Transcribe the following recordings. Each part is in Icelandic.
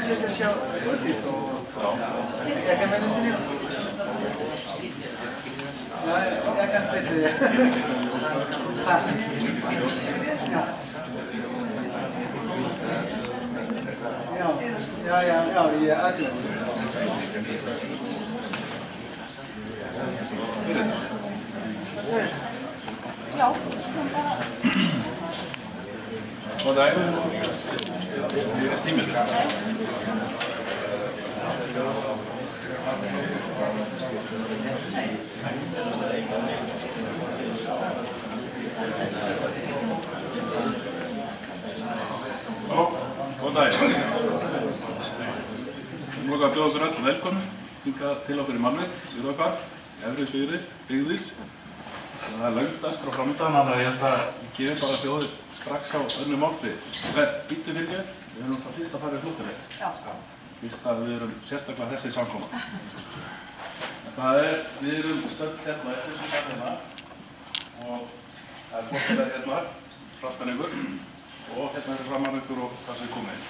just a show. Così sono. Jag kan välja sin. Ja, jag kan precis. Ja, Já. Góðan daginn. Ég er Stímur. Halló, góðan daginn. Nú langar að bjóða okkur öll velkomin hingað til okkur í Mannveit, Sauðárkrók, Efri byggðir. Það er löng dagskrá framöndan, þannig að ég held að ég gefi bara hljóðið strax á önnur málfrið. Bíddu fyrir ekki, við höfum náttúrulega fyrst að fara í flutturleið. Já. Fyrst að við erum sérstaklega þessi samkoma. Við erum stödd hérna eftir þessu samkoma og það er flottilega hérna, frastan ykkur og hérna er framan ykkur og það sem er komið inn.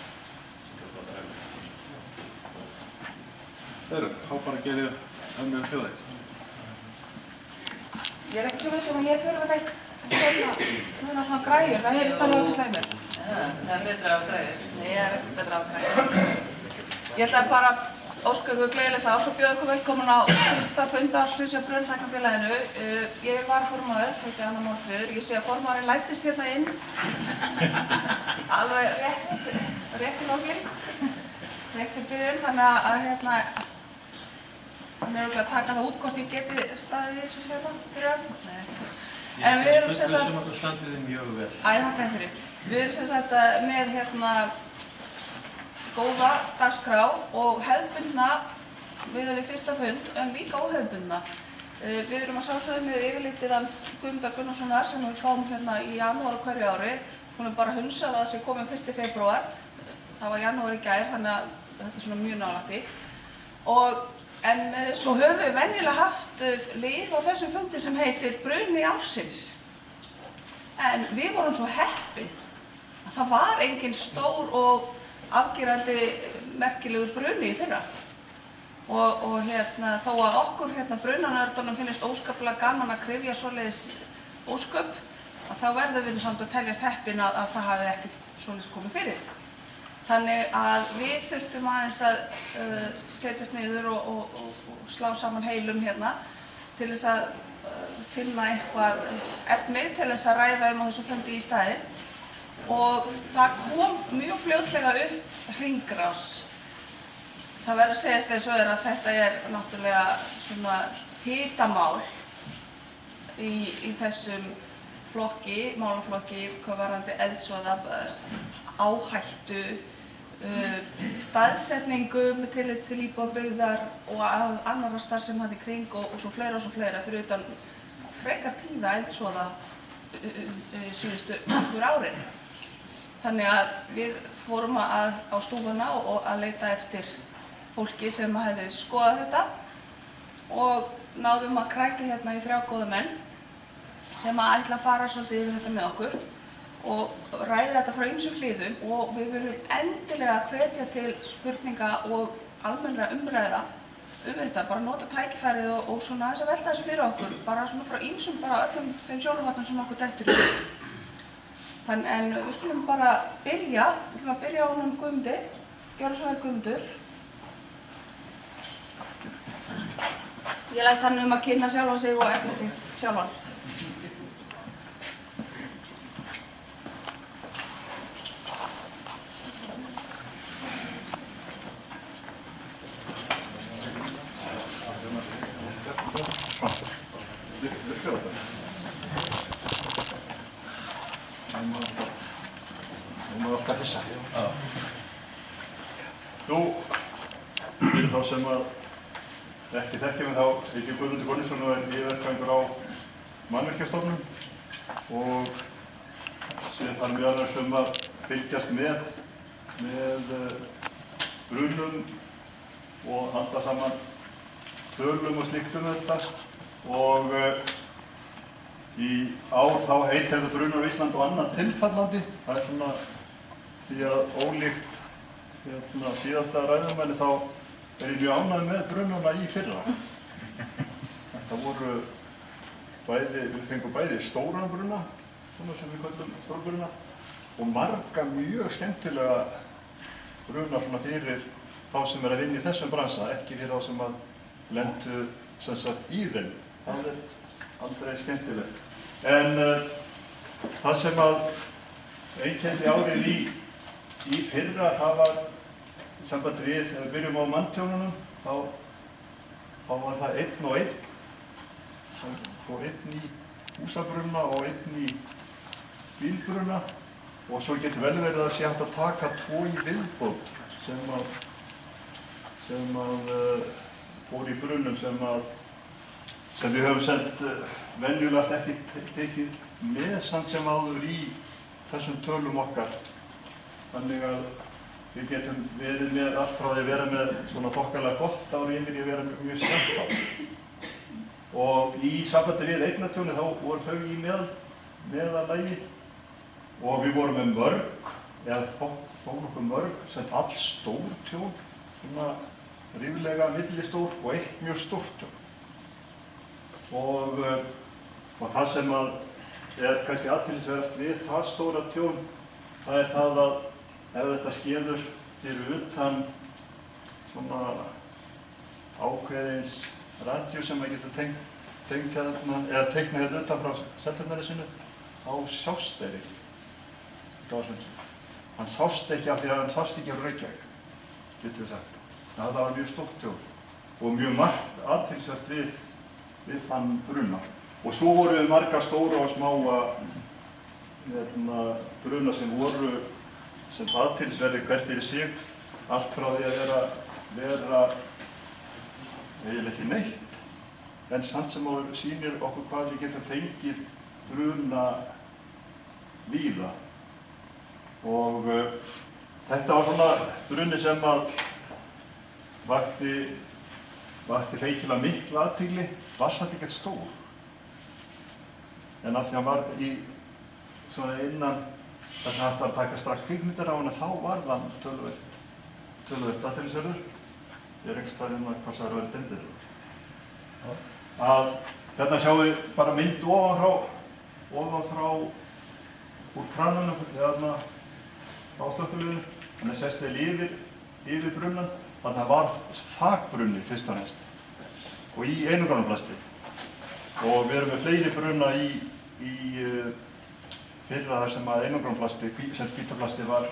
Þá bara gerir önnur hljóðið. Ég er ekki svo viss að ég þurfa neitt svona græjur, það heyrist alveg ekki hlæmur. Það er betra af græjur. Nei, það er ekki betra af græjur. Ég ætla bara að óska ykkur gleðilegs árs og bjóða ykkur velkomin á fyrsta fund ársins hjá Brunntæknifélaginu. Ég var formaður, heiti Anna Málfríður. Ég sé að formaðurinn læddist hérna inn. Alveg rétt í lokin. Rétt fyrir byrjun, þannig að hérna hann er örugglega að taka það út hvort ég geti staðið í þessu hérna fyrir hann. En við erum sem sagt... Ég að þú standið þið mjög vel. Þakka fyrir. Við erum sem sagt með hérna góða dagskrá og hefðbundna við fyrsta fund, en líka óhefðbundna. Við erum að sjálfsögðu með yfirlitið hans Guðmundar Gunnarssonar sem við fáum hérna í janúar á hverju ári. Hún er bara hunsað að það sé komið 1. febrúar. Það var janúar í gær, þannig að þetta er svona mjög nálægt í. En svo höfum við venjulega haft lið á þessum fundi sem heitir Bruni ársins. En við vorum svo heppin að það var engin stór og afgerandi merkilegur bruni í fyrra. Og hérna, þó að okkur brunanördunum finnist óskaplega gaman að kryfja svoleiðis ósköp, að þá verðum við samt að teljast heppin að það hafi ekkert svoleiðis komið fyrir. Þannig að við þurftum aðeins að setjast niður og slá saman heilum hérna til þess að finna eitthvað efni til þess að ræða á þessu fundi í staðinn. Og það kom mjög fljótlega upp hringrás. Það verður að segjast eins og að þetta er náttúrulega svona hitamál í þessum málaflokki hvað varðandi eldsvoða, áhættu, staðsetningu með tillit til íbúðabyggðar og annarra starfsemi þarna í kring og svo fleira fyrir utan frekar tíða eldsvoða síðustu nokkur árin. Þannig að við fórum á stúfuna og að leita eftir fólki sem hefði skoðað þetta og náðum að krækja hérna í 3 góða menn sem að ætla að fara svolítið yfir þetta með okkur og ræða þetta frá ýmsum hliðum og við viljum endilega hvetja til spurninga og almennra umræða þetta, bara nota tækifærið og svona þess að velta þessu fyrir okkur, bara svona frá ýmsum, bara öllum þeim sjónarhornum sem okkur dettur í. En við skulum bara byrja, við ætlum að byrja á honum Guðmundi, gjörðu svo vel Guðmundur. Ég læt hann að kynna sjálfan sig og efni sig sjálfan. Fyrir þá sem ekki þekkja mig þá heiti ég Guðmundur Gunnarsson og er yfirverkfræðingur á Mannvirkjastofnun og sé þar meðal annars að fylgjast með brunum og halda saman tölum og slíkt þetta og í ár þá heitir þetta brunar á Íslandi og annað tilfallandi. Það er svona því að ólíkt síðasta ræðumæli þá ég mjög ánægður með brunana í fyrra. Þetta voru við fengum bæði stóran bruna, svona sem við kallum stórbruna, og marga mjög skemmtilega bruna svona fyrir þá sem að vinna í þessum bransa, ekki fyrir þá sem að lentu sem sagt í þeim. Það aldrei skemmtilegt. En það sem að einkenndi árið í fyrra, það var samband við, þegar við byrjum á manntjónunum, þá var það 1 og 1. Og 1 í húsabruna og 1 í bílbruna, og svo getur vel verið að sé hægt að taka 2 í viðbót sem fór í brunum sem við höfum sent venjulega ekki tekið með samt sem áður í þessum tölum okkar. Þannig að við getum verið með allt frá því að vera með svona þokkalega gott ári yfir í að vera mjög skemmt ár. Og í sambandi við eignatjóni þá voru þau í meðalagi, og við vorum með mörg, eða þó nokkuð mörg, sem all stór tjón, svona ríflega millistór og 1 mjög stórt tjón. Og það sem kannski athyglisverðast við það stóra tjón, það er það að ef þetta skeður fyrir utan svona ákveðins radíus sem maður getur tengt hérna, eða teikna hérna utan frá Seltjarnarnesinu, þá sjást þeir ekki. Þetta var svona, hann sást ekki af því að hann sást ekki á Reykjavík, getur við sagt. Það var mjög stórt tjón og mjög margt athyglisvert við þann bruna. Og svo voru við marga stóra og smáa bruna sem voru sem athyglisverðir hvert fyrir sig, allt frá því að vera eiginlega ekki neitt, en samt sem áður sýnir okkur hvað við getum fengið bruna víða. Og þetta var svona bruni sem að vakti feikilega mikla athygli, var samt ekkert stór. En af því að hann var í svona innan þess að hægt að taka strax kvikmyndir á hann, þá var það töluvert athyglisverður. Ég er einhvers staðar hvað það er að vera bindið. Hérna sjáum við bara mynd ofan frá úr krananum, þarna á slökkviliðinu. Þannig sést vel yfir brunnan. Þannig að það var þakbrunni fyrst og fremst og í einangranaplasti. Og við erum með fleiri bruna í fyrra þar sem að einangranaplasti, sem hvítaplasti var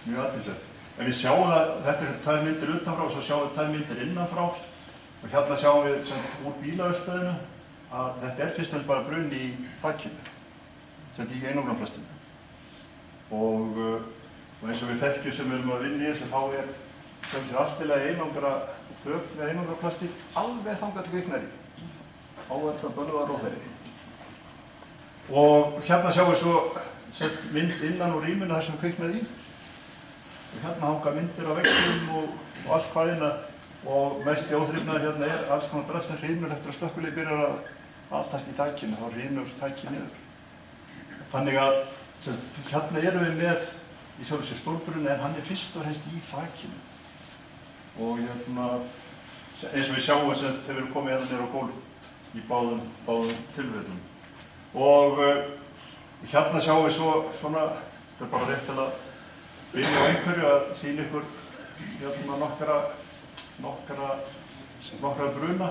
mjög athyglisvert. En við sjáum að þetta eru 2 myndir utanfrá og svo sjáum við 2 myndir innanfrá. Og hérna sjáum við úr bílaverkstæðinu að þetta er fyrst og fremst bara bruni í þakkinu, sem í einangranplastinu. Og eins og við þekkjum sem við erum að vinna í þessu, þá er sem sér alltilega einangra þök með einangraplasti alveg þangað til kviknar í. Þá er þetta bölvaðar og þeirri. Og hérna sjáum við svo mynd innan úr rýminu þar sem kviknaði í. Og hérna hanga myndir á veggjum og allt hvað innan. Og mest í óþrifnaður hérna er alls konar drasl sem hrynur eftir að slökkvilið byrjar að altast í þakinu, þá hrynur þakið niður. Þannig að hérna erum við með í sjálfu sér stórbruna, en hann er fyrst og fremst í þakinu. Og hérna, eins og við sjáum þegar við erum komið hérna niður á gólf í báðum tilfellum. Og hérna sjáum við svona, þetta er bara rétt til að byrja á einhverju að sýna ykkur hérna nokkra bruna.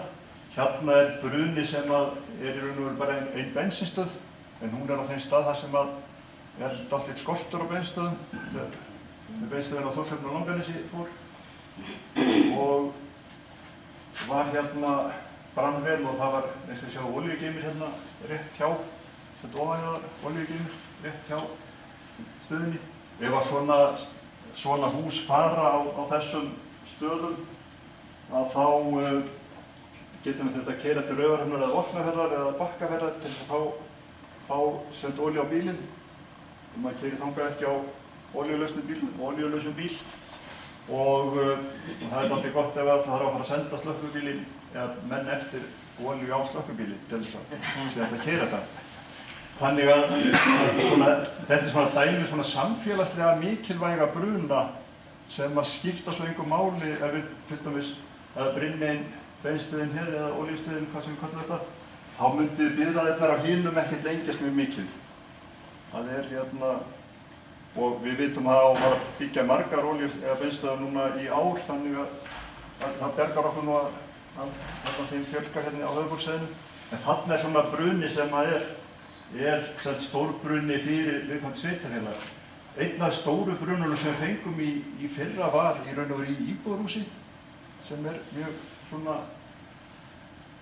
Hérna er bruni sem er í raun og veru bara ein bensínstöð, en hún er á þeim stað þar sem er dálítið skortur á bensínstöðum, þegar bensínstöðin á Þórshöfn og Langanesi fór. Og var hérna brann vel og það var, eins og við sjáum, olíugeymir hérna rétt hjá, þetta ofæðar olíugeymir rétt hjá stöðinni. Ef að svona hús fara á þessum stöðum, að þá getum við þetta að keyra til Raufarhafnar eða Vopnafjarðar eða Bakkafjarðar til þess að fá senda olíu á bílinn. Maður keyrir þangað ekki á olíulausum bíl. Og það er alltaf gott ef það þarf að fara að senda slökkvibílinn eða menn eftir olíu á slökkvibílinn til þess að keyra þetta. Þannig að þetta er svona dæmi svona samfélagslega mikilvæga bruna sem að skipta svo engu máli ef við til dæmis að brynnin, beinstöðin hér eða olíustöðin, hvað sem við kallum þetta, þá myndi biðraðirnar á hinum ekkert lengjast mjög mikið. Það er hérna, og við vitum að það var að byggja margar olíu- eða beinstöðar núna í ár, þannig að það bergar okkur nú að þeim fjölga hérna á höfuðborgarsvæðinu. En þarna er svona bruni sem að er stór bruni fyrir viðkvæmt sveitarfélag. Einn af stóru brununum sem við fengum í fyrra var í raun og veru í íbúðarhúsi, sem er mjög svona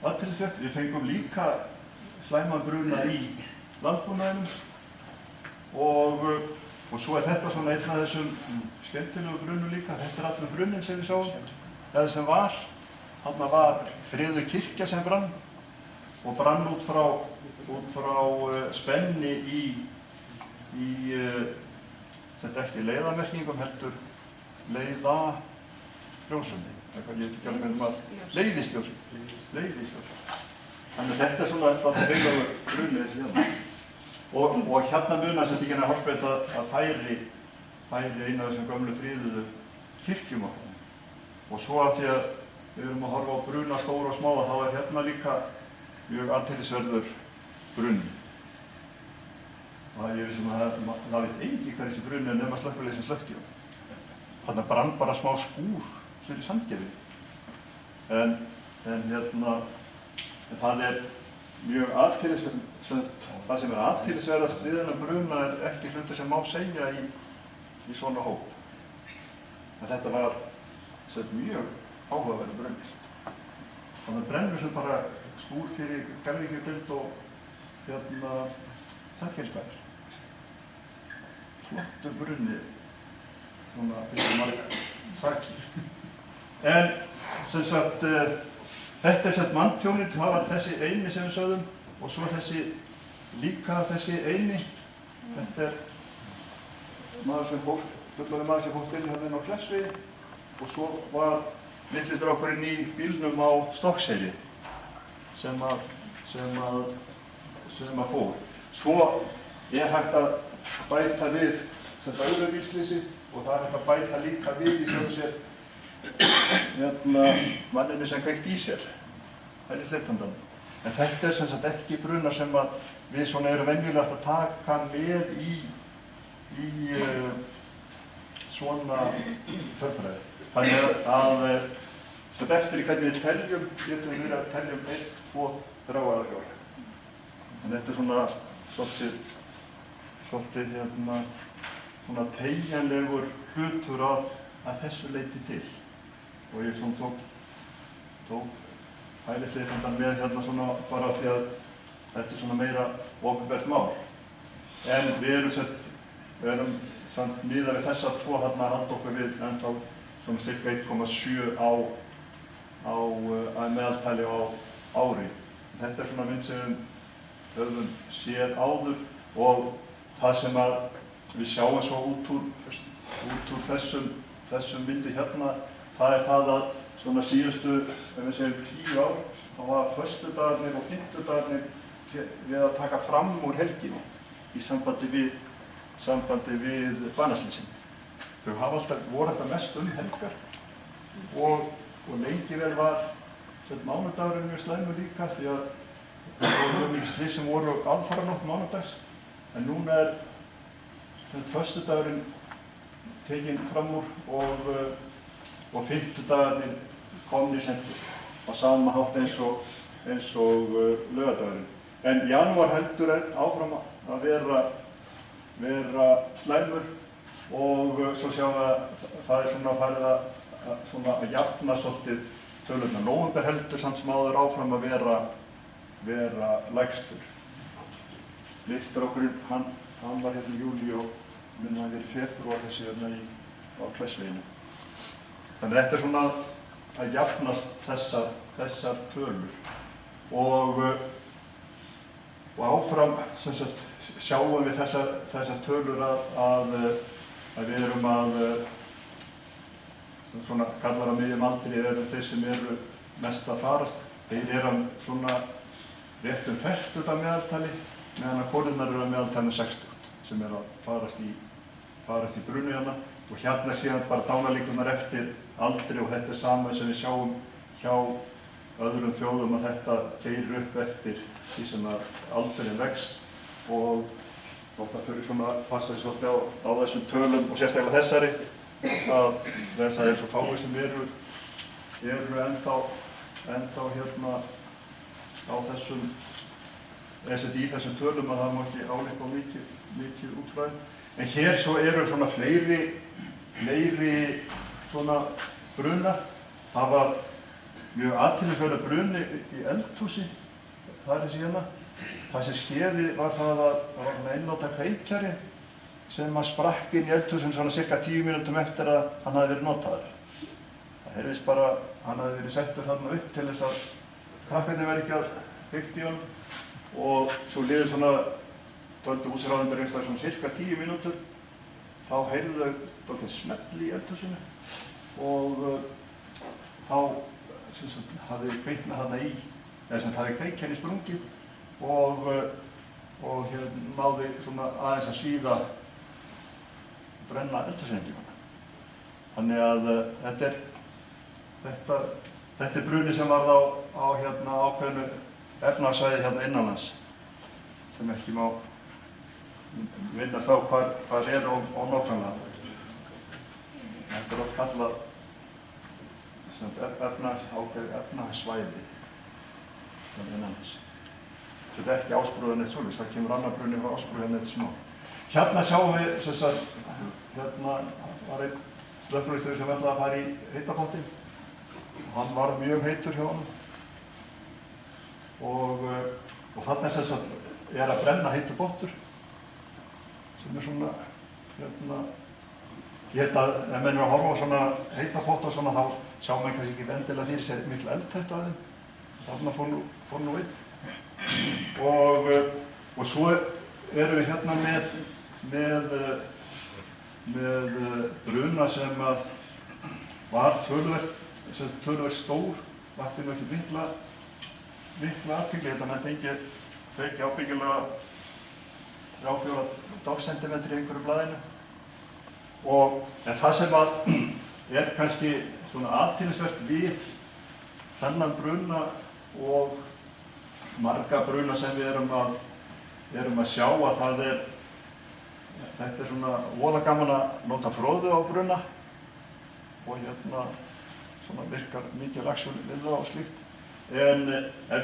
athyglisvert. Við fengum líka slæman bruna í landbúnaðinum og svo er þetta svona einn af þessum skemmtilegu brunum líka. Þetta er allur brunin sem við sáum, eða sem var. Þarna var friður kirkja sem brann og brann út frá spenni í þetta ekki leiðamerkingum heldur leiðaljósum. Ég veit ekki alveg hvernig maður leiðisljósum. Þannig að þetta er svona alltaf heilagur bruni þessi hérna. Og hérna munar sem ekki Hálsbreyta að færi einu af þessum gömlu friðuðu kirkjum okkar. Og svo af því að við erum að horfa á bruna stóra og smáa, þá er hérna líka mjög athyglisverður bruni. Og það er sem að það veit engi hver þessi bruni er nema slökkvilið sem slökkti á. Þarna brann bara smá skúr sér í Sandgerði. En það er mjög athyglisverð, það sem er athyglisverðast við þennan bruna er ekki hluti sem má segja í svona hóp. En þetta var mjög áhugaverður bruni. Þannig að brennur sem bara skúr fyrir Garðvíkjudeild og Sandgerðisbær. Flottur bruni, svona fyrir margar sakir. En sem sagt, þetta er manntjónið, það var þessi eini sem við sögðum og svo líka þessi eini. Þetta er fullorðinn maður sem fórst inn hérna inn á Kleppsvegi og svo var millistrákurinn í bílnum á Stokkseyri sem að fór. Svo er hægt að bæta við öðru bílslysi og það er hægt að bæta líka við í sjálfu sér manninu sem kveikt í sér, hælisleitandann. En þetta er sem sagt ekki bruna sem að við svona erum venjulegast að taka með í svona tölfræði. Þannig að eftir í hvernig við teljum, getum við verið að teljum 1, 2, 3 eða 4. En þetta er svona svolítið svona teygjanlegur hlutur að þessu leyti til. Og ég svona tók hælisleitandann með hérna svona bara því að þetta er svona meira opinbert mál. En við erum samt miðað við þessar 2 þarna að halda okkur við ennþá svona cirka 1,7 að meðaltali á ári. Þetta er svona mynd sem við höfum séð áður og það sem að við sjáum svo út úr þessum myndi hérna, það er það að svona síðustu, ef við segjum 10 ár, þá var föstudagarnir og fimmtudagarnir við að taka fram úr helginni í sambandi við banaslysin. Þau voru alltaf mest helgar og lengi vel var mánudagurinn mjög slæmur líka því að það voru mjög mikið slys sem voru aðfaranótt mánudags. En núna er föstudagurinn tekinn fram úr og fimmtudagarnir komnir sendur á sama hátt eins og laugardagurinn. En janúar heldur áfram að vera slæmur og svo sjáum við að það er svona farið að jafna svolítið tölurnar. Nóvember heldur samt sem áður áfram að vera lægstur. Liðstrákurinn, hann var hérna í júlí og minna að vera í febrúar þessi hérna á Kleppsveginu. Þannig að þetta er svona að jafnast þessar tölur. Og áfram sjáum við þessar tölur að við erum svona kallar að miðjum aldri eru þeir sem eru mest að farast. Þeir eru svona rétt fertugt að meðaltali meðan að konurnar eru að meðaltali 60 sem er að farast í brunu hérna. Og hérna síðan bara dánalíkurnar eftir aldri og þetta er sama sem við sjáum hjá öðrum þjóðum að þetta keyrir upp eftir því sem að aldurinn vex og þetta þurfi svona að passa því svolítið á þessum tölum og sérstaklega þessari að þess að það er svo fáið sem eru ennþá hérna á þessum í þessum tölum að það má ekki álíka mikið útflæði. En hér svo eru svona fleiri svona brunar. Það var mjög athyglisverður bruni í eldhúsi, það er þessi hérna. Það sem skeði var það að það var svona einnota kveikjari sem að sprakk inn í eldhúsin svona cirka 10 mínútum eftir að hann hafði verið notaður. Það heyrðist bara, hann hafði verið settur þarna upp til þess að krakkarnir væri ekki að fikta í honum og svo liður svona, töldu húsráðendur einstaklega svona cirka 10 mínútur, þá heyrðu þau dálítið smell í eldhúsinu og þá hafði kveiknað þarna í, eða sem hafði kveikjarni sprungið og náði svona aðeins að svíða brenna eldhúsrenginguna. Þannig að þetta er bruni sem varð á ákveðnu efnahagssvæði hérna innanlands sem ekki má minnast á hvað er og nákvæmlega. Þetta er oft kallað ákveðið efnahagssvæði innanlands. Þetta er ekki ásprúðan eitt svoleiðis, það kemur annar bruni frá ásprúðan eitt smá. Hérna sjáum við, hérna var einn slökkviliðsstjóri sem ætlaði að fara í heitapottinn. Hann varð mjög heitur hjá honum og þarna er að brenna heitur pottur sem er svona, ég held að ef menn eru að horfa á svona heita potta og svona þá sjá menn kannski ekki endilega fyrir sér miklu eldhættu að þeim. Þarna fór nú einn. Og svo erum við hérna með bruna sem að var töluvert stór, vakti nú ekki mikla athygli. Þetta menn fengi ábyggilega 3-4 dagcentimetri í einhverju blaðinu. En það sem að er kannski svona athyglisvert við þennan bruna og marga bruna sem við erum að sjá að þetta er svona voða gaman að nota froðu á bruna og svona virkar mikið laxur við það og slíkt. En ef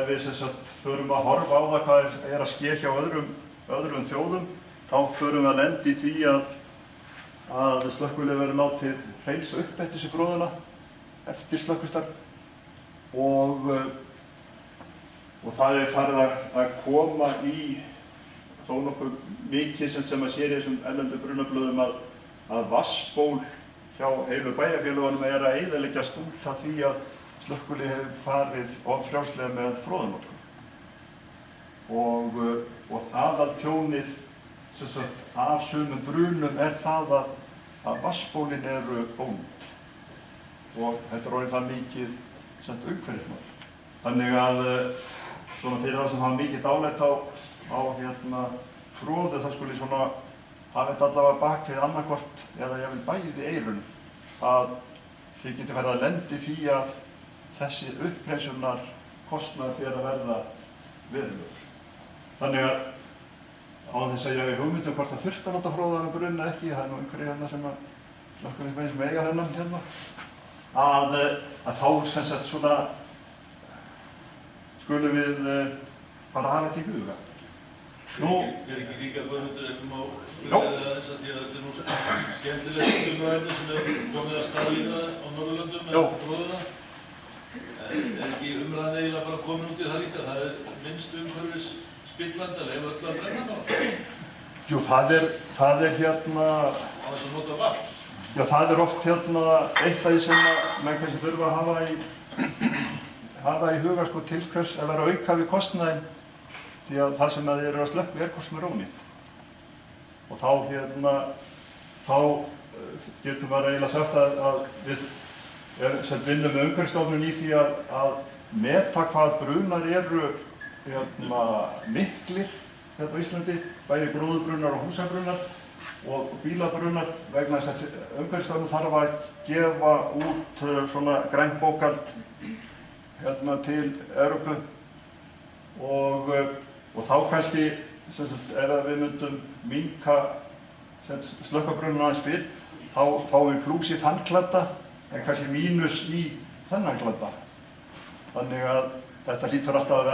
við sem sagt förum að horfa á það hvað er að ske hjá öðrum þjóðum, þá förum við að lenda í því að slökkvilið verður látið hreinsa upp eftir þessi froðuna eftir slökkvistarf og það er farið að koma í þó nokkuð mikið sem að sér í þessum erlendu brunablöðum að vatnsból hjá heilu bæjarfélögunum er að eyðileggjast út af því að slökkvilið hefur farið of frjálslega með froðunotkun. Og aðaltjónið af sumum brunum er það að vatnsbólin eru ónýtt og þetta er orðið það mikið umhverfismál. Þannig að svona fyrir það sem hafa mikið dálæti á froðu, það skuli svona hafa þetta allavega bak við annarkvort eða jafnvel bæði eyrun að þið getur verið að lenda í því að þessi upphreinsunar kostnaður fyrir að verða verulegur. Þannig að á þess að ég hef hugmynd hvort það þurfti að nota froðan að brunna ekki, það er nú einhverjir hérna sem eiga þennan hérna, að þá sem sagt svona skulum við bara hafa þetta í huga. Er ekki líka þóðundur á spyrjaði þess að þetta er nú skemmtilegt umræðinu sem er komið að staðlína á Norðurlöndum með froðuna. Er ekki umræðan eiginlega bara komin út í það líka? Það er minnst umhverfis spillandi að leyfa öll að brenna bara. Jú, það er hérna... Á þess að nota vatn? Já, það er oft eitthvað sem menn kannski þurfa að hafa í huga til hvers að vera auka við kostnaðinn því að það sem þið eru að slökkva er hvort sem er ónýtt. Og þá getum við eiginlega sagt að við vinnum með Umhverfisstofnun í því að meta hvað brunar eru miklir hérna á Íslandi, bæði gróðurbrunnar og húsabrunnar og bílabrunnar, vegna þess að Umhverfisstofnun þarf að gefa út svona grænt bókhald hérna til Evrópu og þá kannski ef við myndum minnka slökkvabrunna aðeins fyrr, þá fáum við plús í þann kladda en kannski mínus í þennan kladda. Þannig að þetta hlýtur alltaf að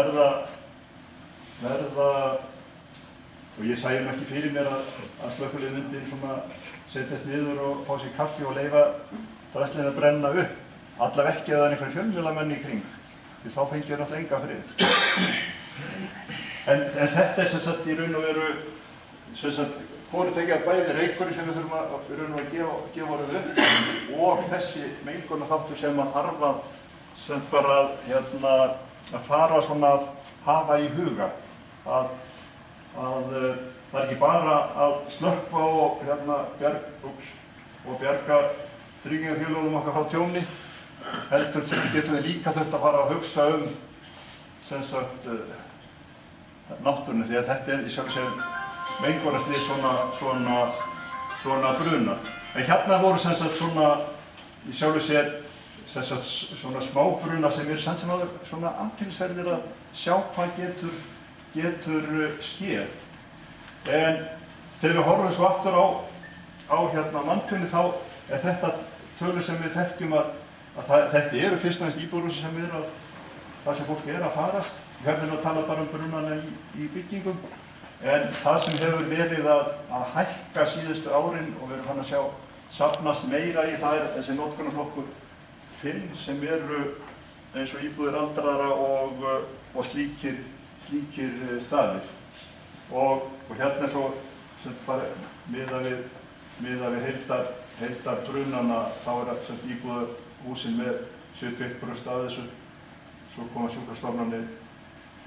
verða og ég sæði ekki fyrir mér að slökkvilið myndi svona setjast niður og fá sér kaffi og leyfa drasslinu að brenna upp. Allavega ekki að það er einhverjir fjölmiðlamenn í kring, því þá fengir við náttúrulega enga frið. En þetta sem sagt í raun og veru, sem sagt, hvoru tekja bæði reykurinn sem við þurfum að í raun og veru gefa orðið upp og þessi mengunarþáttur sem að þarf að sem bara að fara svona að hafa í huga að það er ekki bara að slökkva og bjarga tryggingafélögunum okkar frá tjóni, heldur getum við líka þurft að fara að hugsa sem sagt náttúrunni, því að þetta í sjálfu sér mengunarslys svona bruna. En hérna voru sem sagt svona í sjálfu sér sem sagt svona smábruna sem samt sem áður svona athyglisverðir að sjá hvað getur skeð. En þegar við horfum svo aftur á manntjónið þá er þetta tölur sem við þekkjum að þetta eru fyrst og næst íbúðarhús sem eru það sem fólk er að farast. Hérna er að tala bara brunana í byggingum, en það sem hefur verið að hækka síðustu árin og við erum fann að sjá safnast meira í það er þessi notkunarflokkur 5 sem eru eins og íbúðir aldraðra og slíkir staðir. Og hérna er svo sem bara miðað við heildarbrunana þá er íbúðarhúsin með 71% af þessu, svo koma sjúkrastofnanir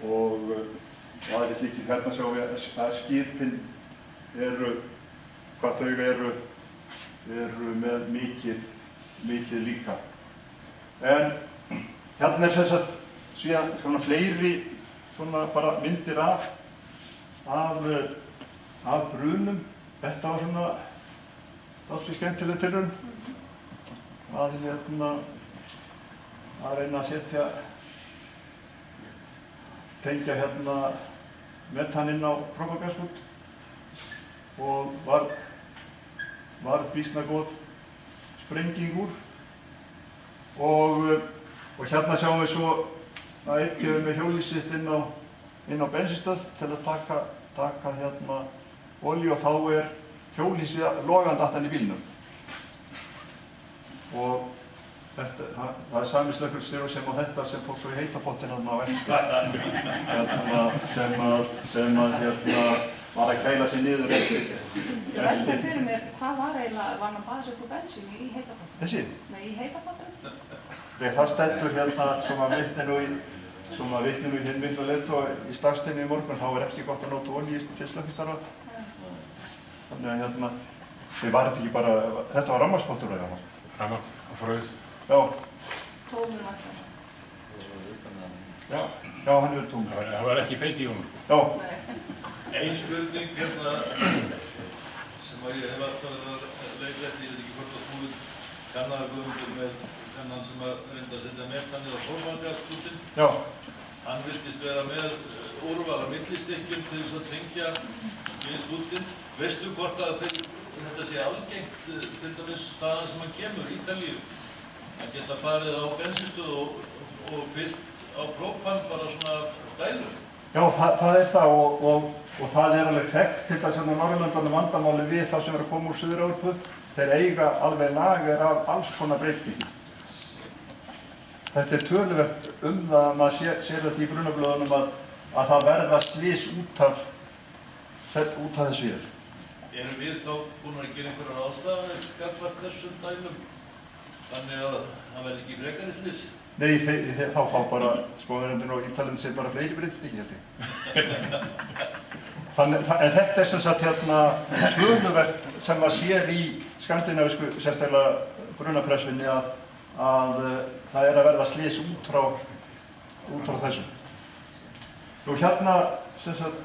og aðrir slíkir. Hérna sjáum við að skipin hvað þau eru með mikið líka. En hérna er sem sagt síðan svona fleiri svona bara myndir af brunum. Þetta var svona dálítið skemmtileg tilraun að reyna að tengja metan inn á propagaskút og var býsna góð sprenging úr og hérna sjáum við svo að einn kemur með hjólið sitt inn á bensínstöð til að taka olíu og þá er hjólhýsið logandi aftan í bílnum. Og það er sami slökkviliðsstjóri sem á þetta sem fór svo í heitapottin á eftir sem var að kæla sig niður eftir. Ég veldi fyrir mér, hvað var eiginlega, var hann að baða sig upp á bensín í heitapottin? Þessi? Nei, í heitapottin? Þegar það stendur sem að vitni nú í hinn miklu leiðtoga í Starfstíðinni í morgun, þá er ekki gott að nota olíu til slökkvistarfa. Þannig að þið var þetta ekki bara, þetta var rammarspottur eða hvað? Rammar og fröð. Já. Tómur alltaf. Já, hann er tómur. Það var ekki feik í honum. Já. Ein spurning sem ég hef alltaf verið að leita eftir, ég veit ekki hvort að búið kannaðarguðundur með kannan sem að reynda að setja metanið á formaldjálfshúsin. Já. Hann virtist vera með úrval af millistykkjum til þess að tengja slysskútinn. Veistu hvort að þetta sé algengt, til dæmis staðan sem hann kemur, Ítalíu, að geta farið á bensínstöð og fyllt á própan bara svona dælur? Já, það er það og það er alveg þekkt til þess að Norðurlöndunum vandamáli við það sem eru að koma úr Suður-Evrópu. Þeir eiga alveg lager af alls konar breytstykki. Þetta er töluvert það að maður sér þetta í brunablöðunum að það verða slys út af þessu hér. Erum við þá búin að gera einhverjar ráðstafanir gagnvart þessum dælum þannig að það verði ekki frekari slys? Nei, þá fá bara Spánverjandinn og Ítalinn sér bara fleiri breytstykki, held ég. En þetta er sem sagt töluvert sem maður sér í skandinavísku, sérstaklega brunapressunni að það er að verða slys út frá þessu. Nú hérna sem sagt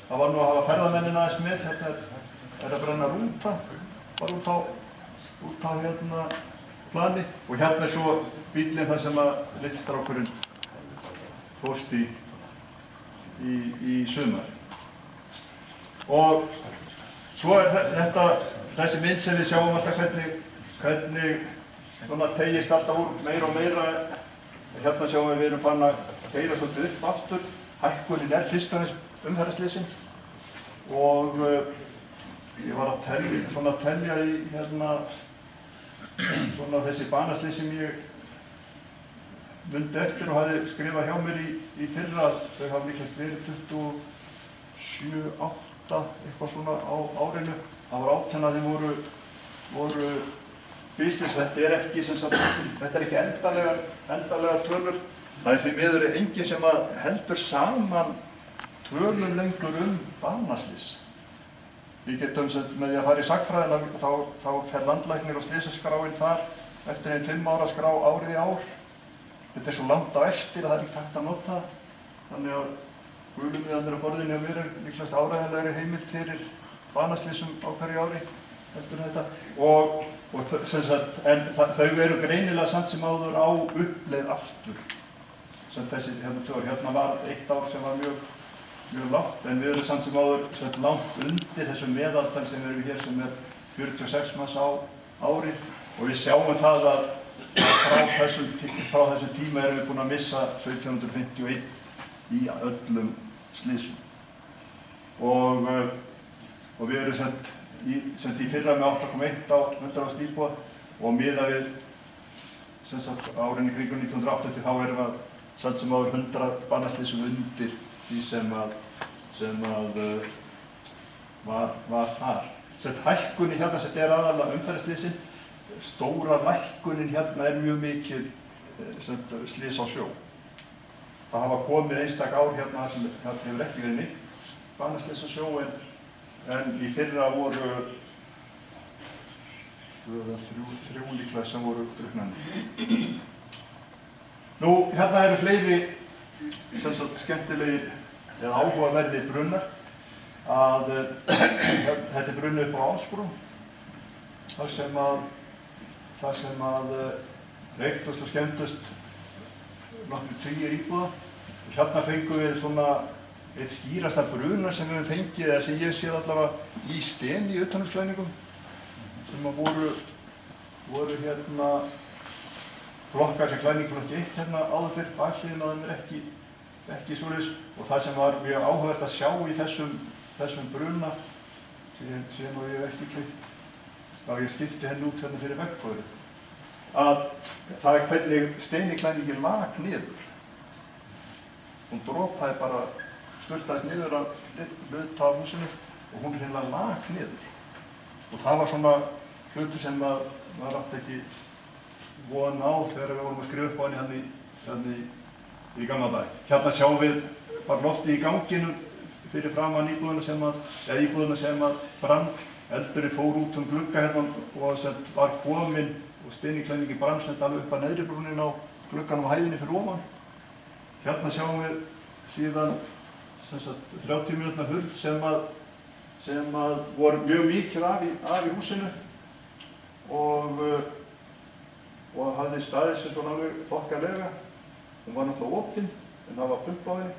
það var nú að hafa ferðamennin aðeins með, þetta er að brenna rúta, bara út á hérna plani og hérna er svo bíllinn þar sem að litli strákurinn fórst í sumar. Og svo er þessi mynd sem við sjáum alltaf hvernig svona tegist alltaf úr meira og meira. Hérna sjáum við erum farin að keyra svolítið upp aftur. Hækkunin er fyrst og fremst umferðarslysinn og ég var að telja í hérna svona þessi banaslys sem ég mundi eftir og hafði skrifað hjá mér í fyrra að þau hafa líklegast verið 27-8 eitthvað svona á árinu. Það var 18 að þeim voru business. Þetta er ekki endanlega tölur. Það er því miður enginn sem heldur saman tölur lengur banaslys. Við getum með því að fara í sagnfræðina þá fer landlæknir og slysaskráin þar eftir einn 5 ára skrá árið í ár. Þetta er svo langt á eftir að það er ekki hægt að nota. Þannig að gulumiðarnir á borðinu á mér er líklegast áreiðanlegri heimild fyrir banaslysum á hverju ári heldur þetta. En þau eru greinilega samt sem áður á uppleið aftur. Hérna var eitt ár sem var mjög lágt, en við erum samt sem áður langt undir þessu meðaltal sem við erum hér sem er 46 manns á ári og við sjáum það að frá þessum tíma erum við búin að missa 1751 í öllum slysum. Og við erum sent í fyrra með 8,1 á 100.000 íbúa og miðað við árinni kringum 1980 þá erum við samt sem áður 100 banaslysum undir því sem var þar. Hækkunin hérna sem er aðalega umferðarslysin, stóra lækkunin hérna er mjög mikið slys á sjó. Það hafa komið einstak ár hérna sem hefur ekki verið neitt banaslys á sjó en í fyrra voru þrjú líklega sem voru drukknandi. Nú, hérna eru fleiri skemmtilegir eða áhugaverðir brunnar. Þetta er brunni upp á Ásbrú, þar sem að veiktust og skemmtust nokkrir tugir íbúða. Hérna fengum við svona eitt skýrasta bruna sem við höfum fengið, eða sem ég séð allavega í Sten í utanhúsklæðningum, sem að voru hérna flokkar sem klæðningflokki 1 hérna áður fyrr, bakhliðin á þeim er ekki svoleiðis. Og það sem var mjög áhugavert að sjá í þessum bruna sem ég hef ekki klippt, ég skipti henni út hérna fyrir veggfóðri, að það er hvernig steiniklæðningin lag niður. Hún dropaði bara, sturtaðist niður að hluta af húsinu og hún hreinlega lag niður. Og það var svona hlutur sem maður átti ekki von á þegar við vorum að skrifa upp á henni í gamla dag. Hérna sjáum við bara loftið í ganginu fyrir framan íbúðuna sem að brann. Eldurinn fór út glugga hérna og var kominn og steiniklæðningin brann alveg upp að neðri brúnin á glugganum á hæðinni fyrir ofan. Hérna sjáum við síðan 30 mínútna hurð sem voru mjög mikið af í húsinu og hafði staðið sig svona alveg þokkalega. Hún var náttúrulega opin en það var pump á henni.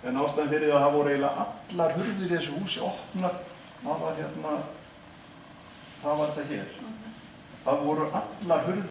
En ástæðan fyrir því að það voru eiginlega allar hurðir í þessu húsi opnar, það var þetta hér. Það voru allar hurðir